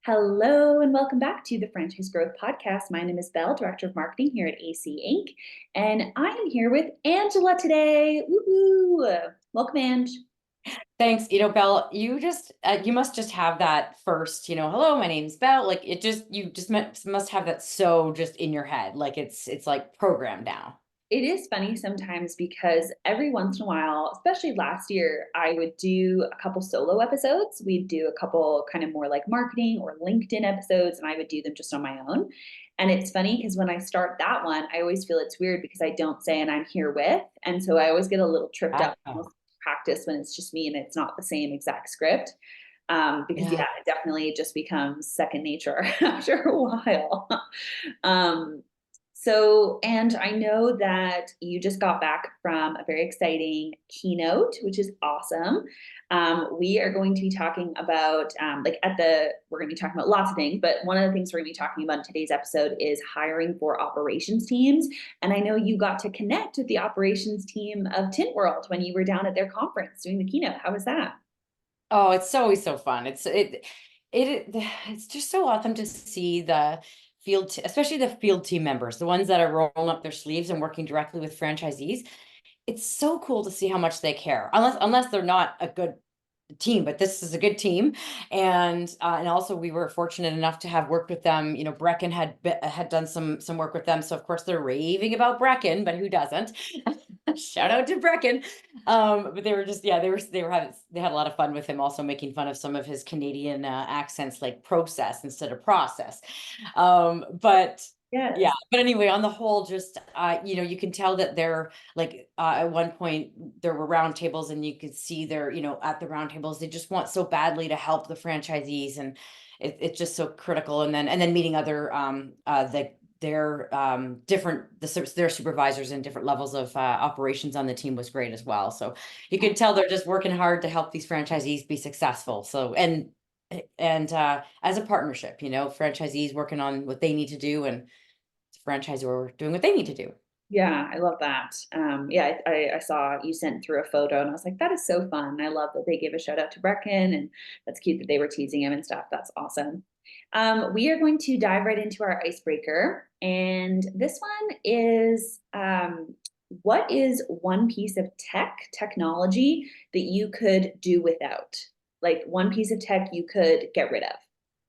Hello and welcome back to the Franchise Growth Podcast. My name is Belle, Director of Marketing here at AC Inc. And I am here with Angela today. Woohoo! Welcome, Ange. Thanks. Belle, you must just have that first, hello, my name's Belle. Like you just must have that so just in your head. Like it's like programmed now. It is funny sometimes because every once in a while, especially last year, I would do a couple solo episodes. We'd do a couple kind of more like marketing or LinkedIn episodes, and I would do them just on my own. And it's funny because when I start that one, I always feel it's weird because I don't say, and I'm here with. And so I always get a little tripped up Ah, practice when it's just me and it's not the same exact script. Because yeah. yeah, it definitely just becomes second nature after a while. um, and I know that you just got back from a very exciting keynote, which is awesome. We are going to be talking about, we're going to be talking about lots of things, but one of the things we're going to be talking about in today's episode is hiring for operations teams. And I know you got to connect with the operations team of Tint World when you were down at their conference doing the keynote. How was that? Oh, it's always so fun. It's just so awesome to see the especially the field team members, the ones that are rolling up their sleeves and working directly with franchisees. It's so cool to see how much they care. Unless they're not a good team, but this is a good team. And also we were fortunate enough to have worked with them. Brecken had done some work with them, so of course they're raving about Brecken, but who doesn't? Shout out to Brecken. But they were just, yeah, they had a lot of fun with him, also making fun of some of his Canadian accents, like process instead of process. But yeah, Yes. but anyway, on the whole, just you can tell that they're like at one point there were round tables, and you could see they're, at the round tables, they just want so badly to help the franchisees, and it's just so critical. And then meeting other their their supervisors and different levels of operations on the team was great as well. So you can tell they're just working hard to help these franchisees be successful. So and as a partnership, franchisees working on what they need to do, and franchisor doing what they need to do. Yeah, I love that. Yeah, I saw you sent through a photo and I was like, that is so fun. I love that they gave a shout out to Brecken and that's cute that they were teasing him and stuff. That's awesome. We are going to dive right into our icebreaker. And this one is what is one piece of technology that you could do without? Like one piece of tech you could get rid of.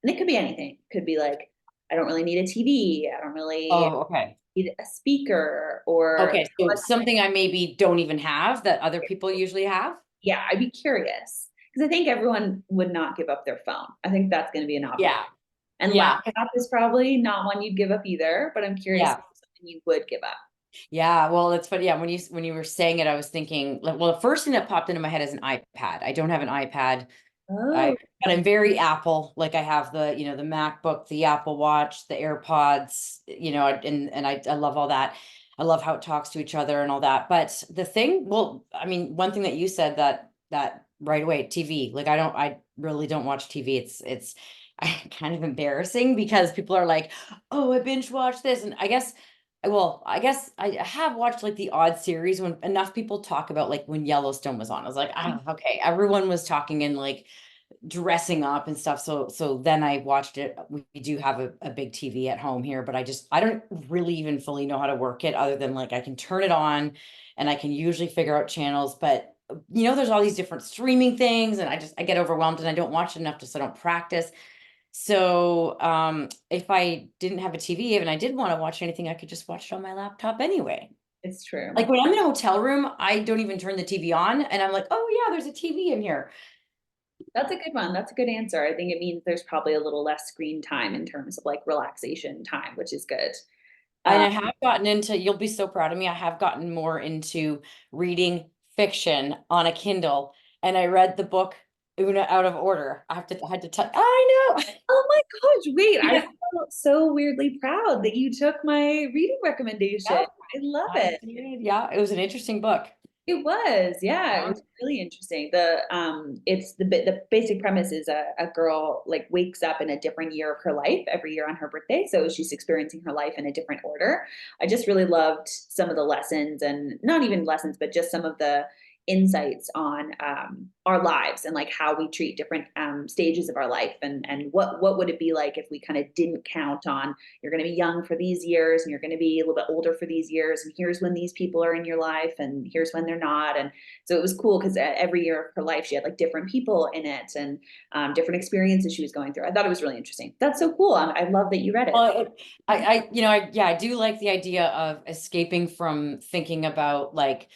And it could be anything. It could be like, I don't really need a TV. I don't really Oh, okay. need a speaker or Okay, so something I maybe don't even have that other people usually have. yeah, I'd be curious because I think everyone would not give up their phone. I think that's going to be an obvious. Yeah, And yeah, laptop is probably not one you'd give up either, but I'm curious if yeah, it's something you would give up. yeah. Well, it's funny. Yeah, when you were saying it, I was thinking, like, well, the first thing that popped into my head is an iPad. I don't have an iPad. I Oh, But I'm very Apple. Like I have the MacBook, the Apple Watch, the AirPods, and I love all that. I love how it talks to each other and all that. But the thing, well, I mean, one thing that you said that right away, TV. Like I really don't watch TV. It's kind of embarrassing because people are like, "Oh, I binge watch this." And I guess I have watched like the odd series when enough people talk about, like when Yellowstone was on. I was like, "Ah, okay." Everyone was talking and like dressing up and stuff. So then I watched it. We do have a big TV at home here, but I don't really even fully know how to work it, other than like I can turn it on and I can usually figure out channels. But there's all these different streaming things, and I get overwhelmed and I don't watch it enough so I don't practice. So if I didn't have a TV and I did want to watch anything, I could just watch it on my laptop anyway. it's true. Like when I'm in a hotel room, I don't even turn the TV on, and I'm like, oh yeah, there's a TV in here. That's a good one. That's a good answer. I think it means there's probably a little less screen time in terms of like relaxation time, which is good. And Uh, I have gotten into, you'll be so proud of me. I have gotten more into reading fiction on a Kindle, and I read the book Una out of order. I had to tell, I know. oh my gosh, wait, I Yeah. felt so weirdly proud that you took my reading recommendation. Yep, I love I it. did. Yeah, it was an interesting book. It was, yeah, it Yeah. was really interesting. It's the basic premise is a girl like wakes up in a different year of her life every year on her birthday, so she's experiencing her life in a different order. I just really loved some of the lessons, and not even lessons, but just some of the insights on our lives and like how we treat different stages of our life, and what would it be like if we kind of didn't count on, you're going to be young for these years and you're going to be a little bit older for these years, and here's when these people are in your life and here's when they're not. And so it was cool because every year of her life she had like different people in it, and different experiences she was going through. I thought it was really interesting. That's so cool. I love that you read it. Well, I do like the idea of escaping from thinking about like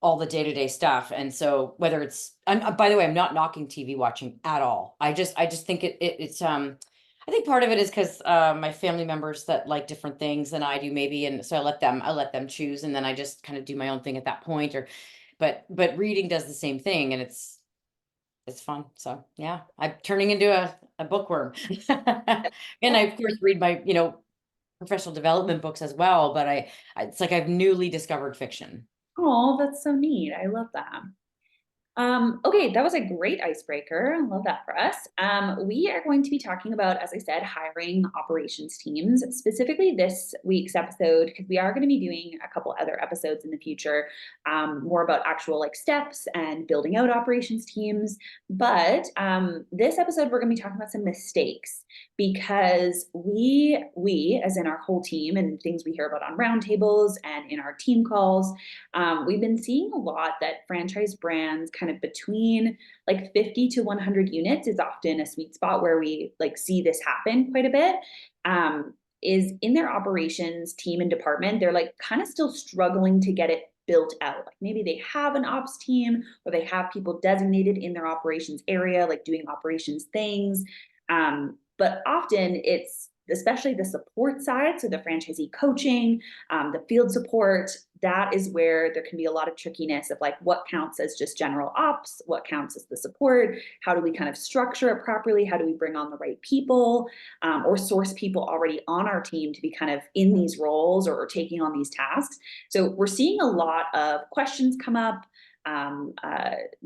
all the day-to-day stuff. And so whether it's, by the way, I'm not knocking TV watching at all. I just think it's, I think part of it is because my family members that like different things than I do maybe. And so I let them choose. And then I just kind of do my own thing at that point, but reading does the same thing, and it's fun. So yeah, I'm turning into a bookworm. And I of course read my, professional development books as well, but it's like I've newly discovered fiction. Oh, that's so neat. I love that. Okay, that was a great icebreaker. I love that for us. We are going to be talking about, as I said, hiring operations teams, specifically this week's episode, because we are going to be doing a couple other episodes in the future, more about actual like steps and building out operations teams. But this episode, we're going to be talking about some mistakes, because we, as in our whole team and things we hear about on roundtables and in our team calls, we've been seeing a lot that franchise brands kind of between like 50 to 100 units is often a sweet spot where we like see this happen quite a bit. Is in their operations team and department, they're like kind of still struggling to get it built out. Like maybe they have an ops team or they have people designated in their operations area, like doing operations things. But often it's especially the support side, so the franchisee coaching, the field support, that is where there can be a lot of trickiness of like what counts as just general ops, what counts as the support, how do we kind of structure it properly, how do we bring on the right people, or source people already on our team to be kind of in these roles or taking on these tasks. So we're seeing a lot of questions come up,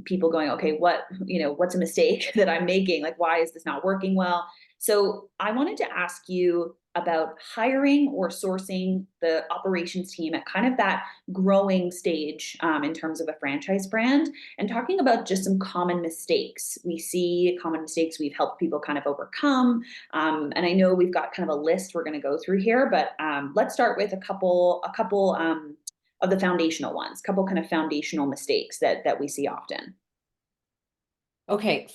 people going, okay, what's a mistake that I'm making? Like, why is this not working well? So I wanted to ask you about hiring or sourcing the operations team at kind of that growing stage, in terms of a franchise brand, and talking about just some common mistakes. We see common mistakes we've helped people kind of overcome. And I know we've got kind of a list we're going to go through here, but let's start with a couple of the foundational ones, couple kind of foundational mistakes that we see often. Okay,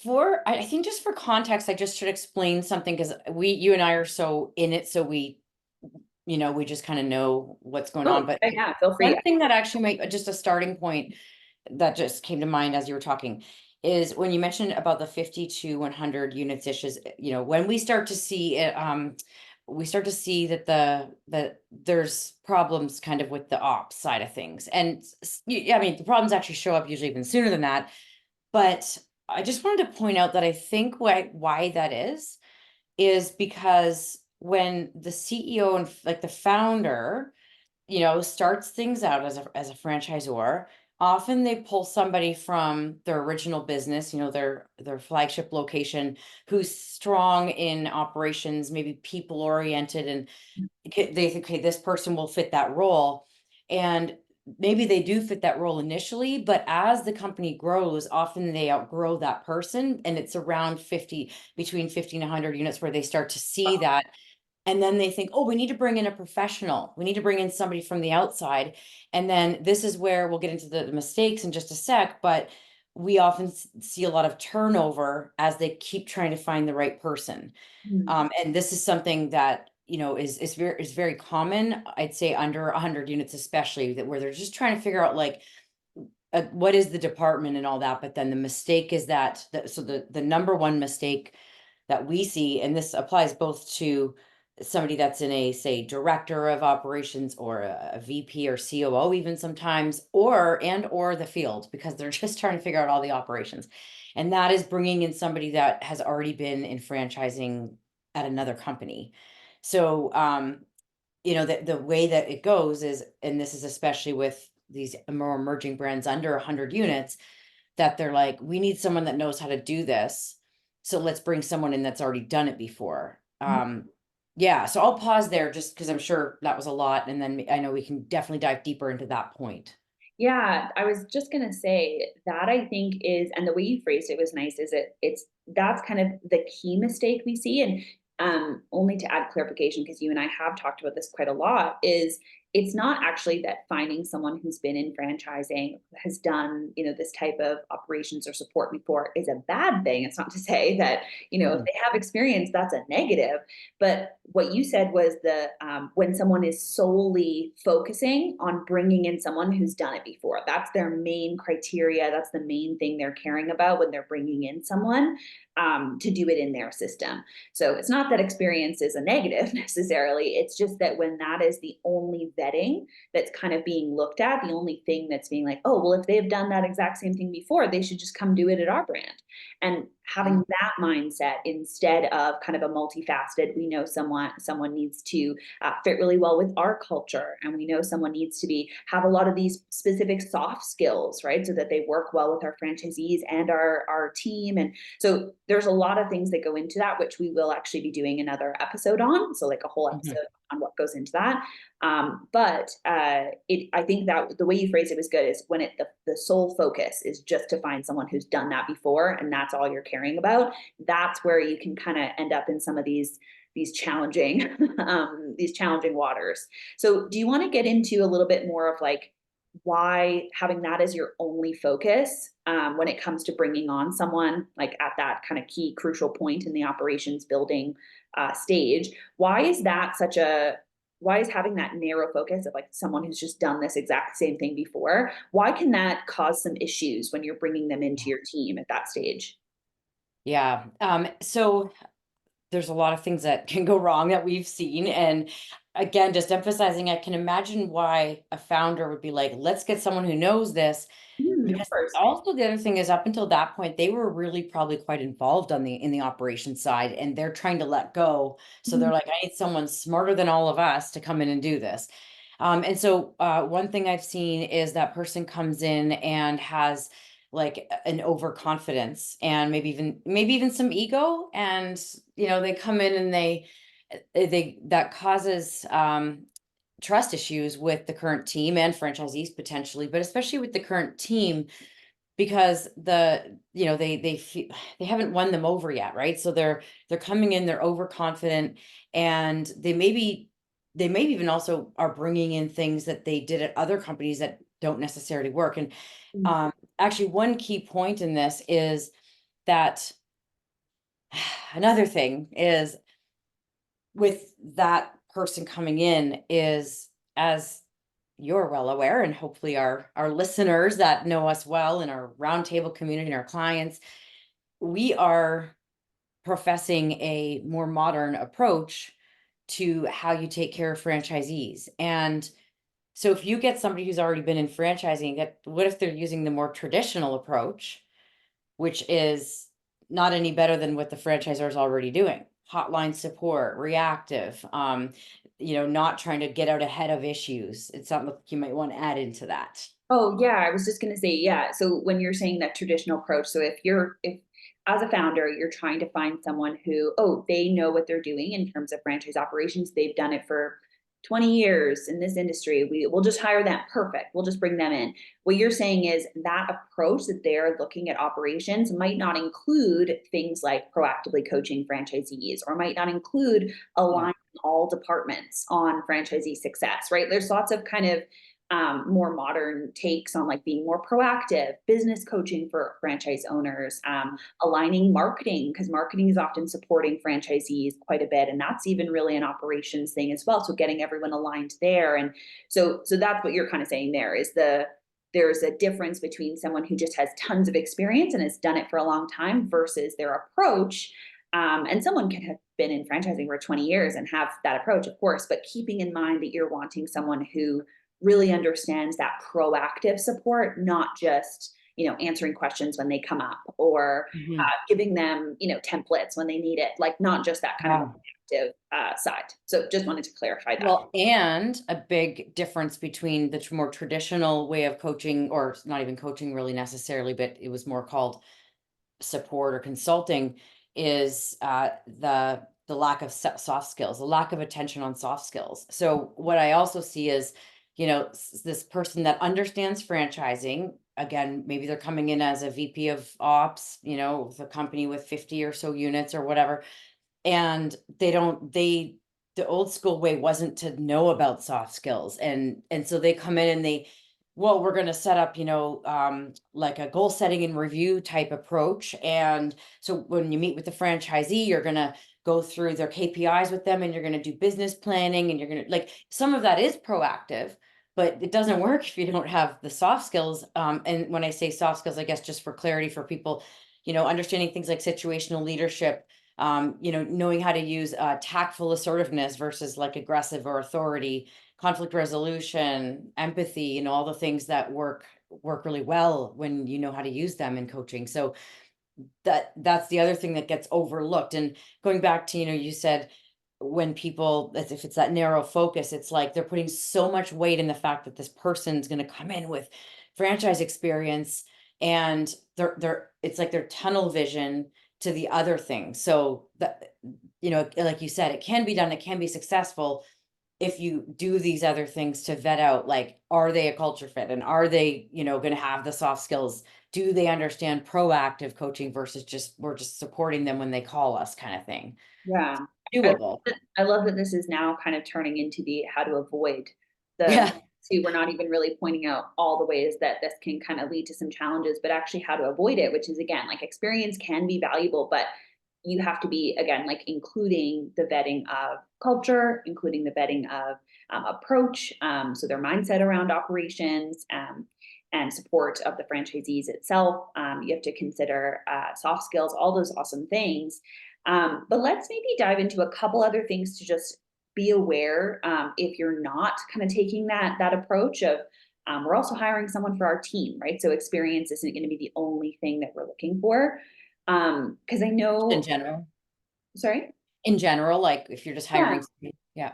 I think just for context, I just should explain something because you and I are so in it, so we just kind of know what's going on. Oh, But yeah, feel free. one thing that actually made just a starting point that just came to mind as you were talking is when you mentioned about the 50 to 100 units issues, when we start to see it, we start to see that there's problems kind of with the ops side of things. And I mean, the problems actually show up usually even sooner than that. But I just wanted to point out that I think why that is because when the CEO and like the founder, starts things out as a franchisor, often they pull somebody from their original business, their flagship location, who's strong in operations, maybe people oriented, and they think, okay, this person will fit that role. And maybe they do fit that role initially, but as the company grows, often they outgrow that person. And it's around between 50 and 100 units where they start to see that. And then they think, oh, we need to bring in a professional. We need to bring in somebody from the outside. And then this is where we'll get into the mistakes in just a sec, but we often see a lot of turnover as they keep trying to find the right person. Mhm. And this is something that, is very common, I'd say under 100 units, especially that where they're just trying to figure out like, what is the department and all that. But then the mistake is so the number one mistake that we see, and this applies both to somebody that's in a, say, director of operations or a VP or COO, even sometimes, or the field, because they're just trying to figure out all the operations. And that is bringing in somebody that has already been in franchising at another company. So, the way that it goes is, and this is especially with these more emerging brands under 100 units, that they're like, we need someone that knows how to do this. So let's bring someone in that's already done it before. Yeah, so I'll pause there just because I'm sure that was a lot. And then I know we can definitely dive deeper into that point. Yeah, I was just gonna say that I think is, and the way you phrased it was nice, is it's that's kind of the key mistake we see. And only to add clarification, because you and I have talked about this quite a lot, is it's not actually that finding someone who's been in franchising, has done, this type of operations or support before, is a bad thing. It's not to say that, if Mhm. they have experience, that's a negative. But what you said was the when someone is solely focusing on bringing in someone who's done it before, that's their main criteria. That's the main thing they're caring about when they're bringing in someone to do it in their system. So it's not that experience is a negative necessarily. It's just that when that is the only vetting that's kind of being looked at, the only thing that's being like, oh, well, if they've done that exact same thing before, they should just come do it at our brand. And having that mindset instead of kind of a multifaceted, we know someone needs to fit really well with our culture, and we know someone needs to be have a lot of these specific soft skills, right, so that they work well with our franchisees and our team. And so there's a lot of things that go into that, which we will actually be doing another episode on, so like a whole Mhm. episode on what goes into that. But I think that the way you phrase it was good, is when the sole focus is just to find someone who's done that before, and that's all you're caring about. That's where you can kind of end up in some of these challenging these challenging waters. So do you want to get into a little bit more of like why having that as your only focus, when it comes to bringing on someone, like at that kind of key crucial point in the operations building stage? Why is that such a why is having that narrow focus of like someone who's just done this exact same thing before, why can that cause some issues when you're bringing them into your team at that stage? Yeah. So there's a lot of things that can go wrong that we've seen. And again, just emphasizing, I can imagine why a founder would be like, let's get someone who knows this. Of Because course. also the other thing is, up until that point, they were really probably quite involved on the in the operations side, and they're trying to let go. So they're Mhm. like, I need someone smarter than all of us to come in and do this. And so one thing I've seen is that person comes in and has like an overconfidence, and maybe even some ego, and they come in and they that causes trust issues with the current team and franchisees potentially, but especially with the current team, because they haven't won them over yet, right? So they're coming in, they're overconfident, and they maybe even also are bringing in things that they did at other companies that don't necessarily work. And Mm. um, actually, one key point in this is that another thing is, with that person coming in, is, as you're well aware, and hopefully our listeners that know us well in our roundtable community and our clients, we are professing a more modern approach to how you take care of franchisees. And so if you get somebody who's already been in franchising, what if they're using the more traditional approach, which is not any better than what the franchisor is already doing? Hotline support, reactive, not trying to get out ahead of issues. It's something you might want to add into that. Oh, yeah, I was just gonna say, yeah, so when you're saying that traditional approach, so if as a founder, you're trying to find someone who, oh, they know what they're doing in terms of franchise operations, they've done it for 20 years in this industry, we'll just hire them, perfect, we'll just bring them in. What you're saying is that approach that they're looking at operations might not include things like proactively coaching franchisees, or might not include Yeah. aligning all departments on franchisee success, right? There's lots of kind of more modern takes on like being more proactive, business coaching for franchise owners, aligning marketing, because marketing is often supporting franchisees quite a bit, and that's even really an operations thing as well. So getting everyone aligned there, and so that's what you're kind of saying there is there's a difference between someone who just has tons of experience and has done it for a long time versus their approach. And someone can have been in franchising for 20 years and have that approach, of course, but keeping in mind that you're wanting someone who really understands that proactive support, not just, answering questions when they come up, or Mhm. giving them, templates when they need it, like not just that kind of Yeah. reactive side. So just wanted to clarify that. Well, and a big difference between the more traditional way of coaching, or not even coaching really necessarily, but it was more called support or consulting, is the lack of soft skills, the lack of attention on soft skills. So what I also see is this person that understands franchising. Again, maybe they're coming in as a VP of ops, with a company with 50 or so units or whatever. And the old school way wasn't to know about soft skills. And so they come in and well, we're going to set up, like a goal setting and review type approach. And so when you meet with the franchisee, you're going to go through their KPIs with them, and you're going to do business planning, and you're going to, like, some of that is proactive, but it doesn't work if you don't have the soft skills. And when I say soft skills, I guess just for clarity for people, understanding things like situational leadership, knowing how to use tactful assertiveness versus like aggressive or authority, conflict resolution, empathy, all the things that work really well when you know how to use them in coaching. So that's the other thing that gets overlooked. And going back to, you said, when people, as if it's that narrow focus, it's like they're putting so much weight in the fact that this person's going to come in with franchise experience, and it's like their tunnel vision to the other thing. So that, like you said, it can be done, it can be successful if you do these other things to vet out, like, are they a culture fit, and are they, going to have the soft skills? Do they understand proactive coaching versus we're just supporting them when they call us kind of thing? Yeah. Doable. I love that this is now kind of turning into the how to avoid the Yeah. see, we're not even really pointing out all the ways that this can kind of lead to some challenges, but actually how to avoid it, which is, again, like, experience can be valuable, but you have to be, again, like, including the vetting of culture, including the vetting of approach, so their mindset around operations, and support of the franchisees itself. You have to consider soft skills, all those awesome things. But let's maybe dive into a couple other things to just be aware, if you're not kind of taking that approach of, we're also hiring someone for our team, right? So experience isn't going to be the only thing that we're looking for. Because I In know, general. sorry. In general, like if you're just Yeah. hiring somebody. Yeah.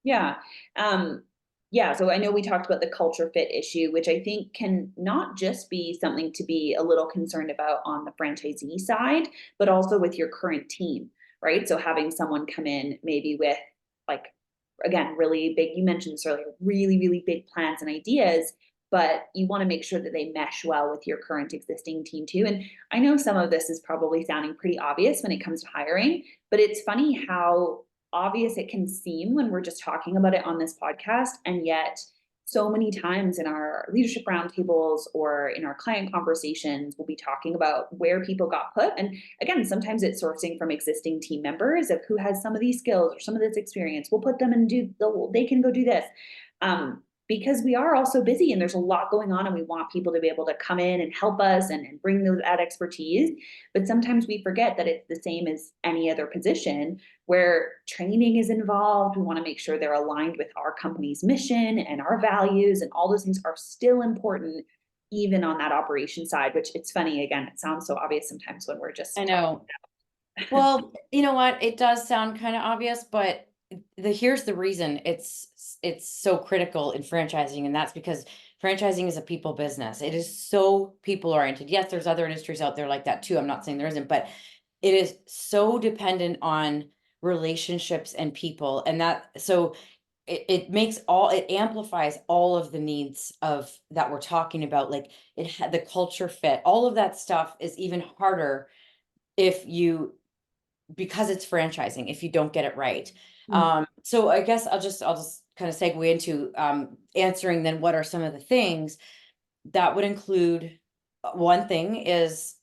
Yeah. Um, yeah. So I know we talked about the culture fit issue, which I think can not just be something to be a little concerned about on the franchisee side, but also with your current team, right? So having someone come in maybe with, like, again, really big, you mentioned this earlier, really, really big plans and ideas, but you want to make sure that they mesh well with your current existing team too. And I know some of this is probably sounding pretty obvious when it comes to hiring, but it's funny how obvious it can seem when we're just talking about it on this podcast. And yet, so many times in our leadership roundtables or in our client conversations, we'll be talking about where people got put. And again, sometimes it's sourcing from existing team members of who has some of these skills or some of this experience. We'll put them and they can go do this. Because we are also busy and there's a lot going on, and we want people to be able to come in and help us and bring that expertise. But sometimes we forget that it's the same as any other position where training is involved. We want to make sure they're aligned with our company's mission and our values, and all those things are still important, even on that operation side, which, it's funny, again, it sounds so obvious sometimes when we're just I talking. know. Well, you know what? It does sound kind of obvious, but here's the reason it's so critical in franchising, and that's because franchising is a people business. It is so people oriented. Yes, there's other industries out there like that too. I'm not saying there isn't, but it is so dependent on relationships and people. And that, so it amplifies all of the needs of that we're talking about. Like, the culture fit, all of that stuff is even harder if you because it's franchising, if you don't get it right. Mm. So I guess I'll just kind of segue into answering then what are some of the things that would include. One thing is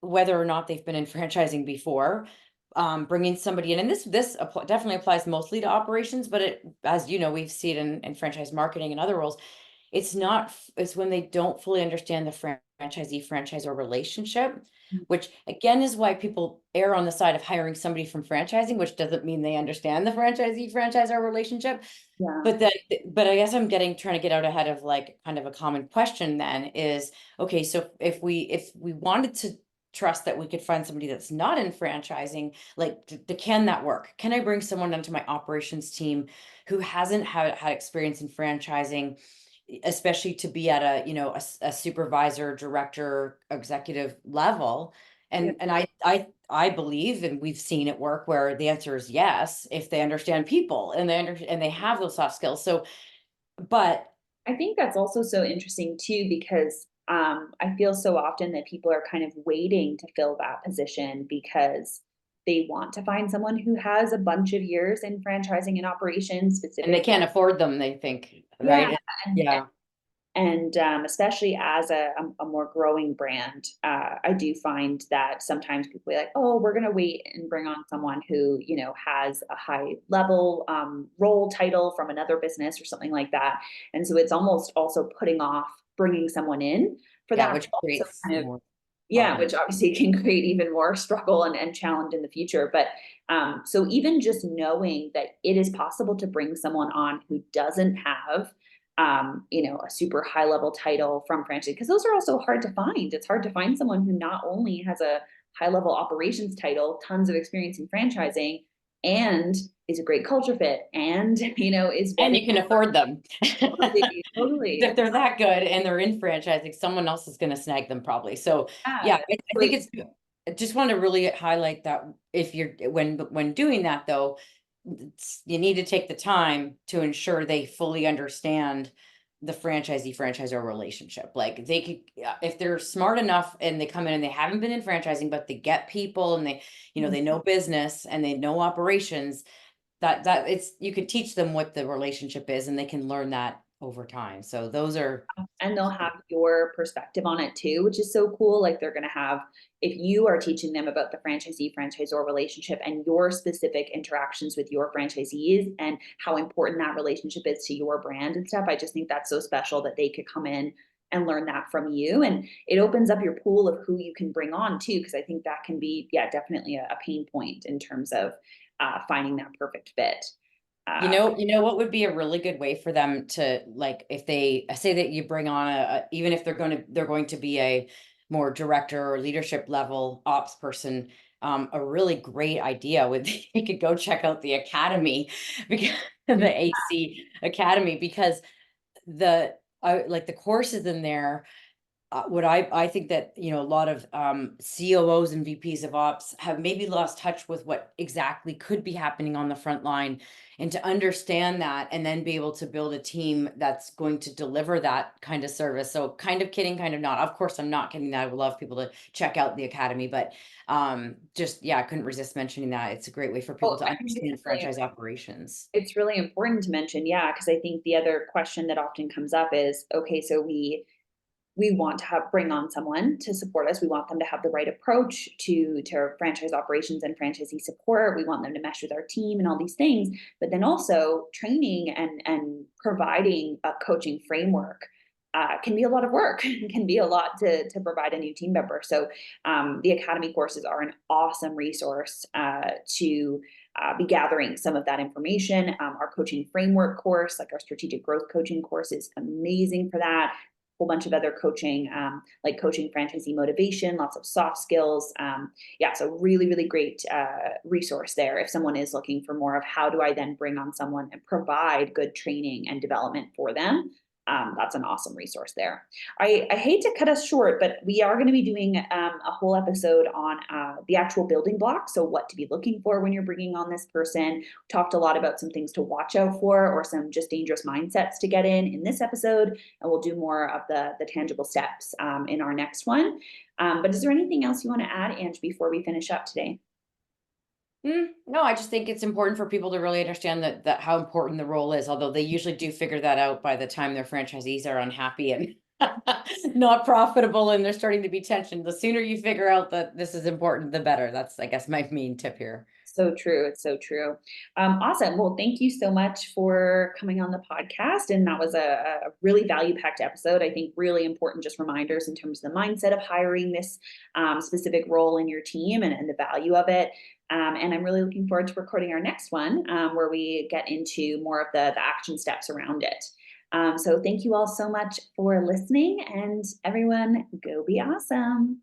whether or not they've been in franchising before. Bringing somebody in, and definitely applies mostly to operations, but as you know, we've seen it in franchise marketing and other roles. It's when they don't fully understand the franchisee franchisor relationship, which again is why people err on the side of hiring somebody from franchising, which doesn't mean they understand the franchisee franchisor relationship. Yeah. But I guess I'm trying to get out ahead of, like, kind of a common question then is, okay, so if we wanted to trust that we could find somebody that's not in franchising, like, can that work? Can I bring someone onto my operations team who hasn't had experience in franchising, especially to be at a supervisor, director, executive level? Yeah. And I believe, and we've seen it work, where the answer is yes, if they understand people and they have those soft skills. So, But I think that's also so interesting too, because I feel so often that people are kind of waiting to fill that position because they want to find someone who has a bunch of years in franchising and operations and they specific. can't afford them, they think, Yeah, right? and Yeah. especially as a more growing brand, I do find that sometimes people are like, oh, we're going to wait and bring on someone who, you know, has a high level role title from another business or something like that. And so it's almost also putting off bringing someone in for Yeah, that. which Also creates kind of, more yeah, problems. which obviously can create even more struggle and challenge in the future. But so even just knowing that it is possible to bring someone on who doesn't have you know, a super high level title from franchise, because those are also hard to find. It's hard to find someone who not only has a high level operations title, tons of experience in franchising, and is a great culture fit, and you know, is And vetted. you can afford them. Totally, totally. If they're that good and they're in franchising, someone else is gonna snag them probably. So yeah, Yeah, I think it's, I just want to really highlight that if you're, when doing that though, you need to take the time to ensure they fully understand the franchisee franchisor relationship. Like they could, if they're smart enough and they come in and they haven't been in franchising, but they get people and they, you know, they know business and they know operations, that it's, you could teach them what the relationship is and they can learn that over time. So those are, and they'll have your perspective on it too, which is so cool. Like they're going to have, if you are teaching them about the franchisee franchisor relationship and your specific interactions with your franchisees and how important that relationship is to your brand and stuff, I just think that's so special that they could come in and learn that from you. And it opens up your pool of who you can bring on too, because I think that can be, yeah, definitely a pain point in terms of finding that perfect fit. Uh, you know what would be a really good way for them to, like, if they say that you bring on even if they're going to be a more director or leadership level ops person, a really great idea would they could go check out the academy because the AC Academy, because the like the courses in there, what I think that, you know, a lot of COOs and VPs of ops have maybe lost touch with what exactly could be happening on the front line, and to understand that and then be able to build a team that's going to deliver that kind of service. So kind of kidding, kind of not. Of course, I'm not kidding that. I would love people to check out the academy, but just, yeah, I couldn't resist mentioning that. It's a great way for people well, to I think understand franchise operations. it's really important to mention, yeah, because I think the other question that often comes up is, okay, so we want to have bring on someone to support us. We want them to have the right approach to franchise operations and franchisee support. We want them to mesh with our team and all these things. But then also training and providing a coaching framework can be a lot of work. Can be a lot to provide a new team member. So the academy courses are an awesome resource to be gathering some of that information. Our coaching framework course, like our strategic growth coaching course, is amazing for that. Whole bunch of other coaching, like coaching franchisee motivation, lots of soft skills. Yeah, so really, really great resource there if someone is looking for more of how do I then bring on someone and provide good training and development for them. That's an awesome resource there. I hate to cut us short, but we are going to be doing a whole episode on the actual building blocks. So, what to be looking for when you're bringing on this person. We talked a lot about some things to watch out for or some just dangerous mindsets to get in this episode. And we'll do more of the tangible steps in our next one. But is there anything else you want to add, Ange, before we finish up today? No, I just think it's important for people to really understand that how important the role is, although they usually do figure that out by the time their franchisees are unhappy and not profitable and they're starting to be tensioned. The sooner you figure out that this is important, the better. That's, I guess, my main tip here. So true. It's so true. Awesome. Well, thank you so much for coming on the podcast. And that was a really value packed episode. I think really important, just reminders in terms of the mindset of hiring this specific role in your team and the value of it. And I'm really looking forward to recording our next one where we get into more of the action steps around it. So thank you all so much for listening, and everyone, go be awesome.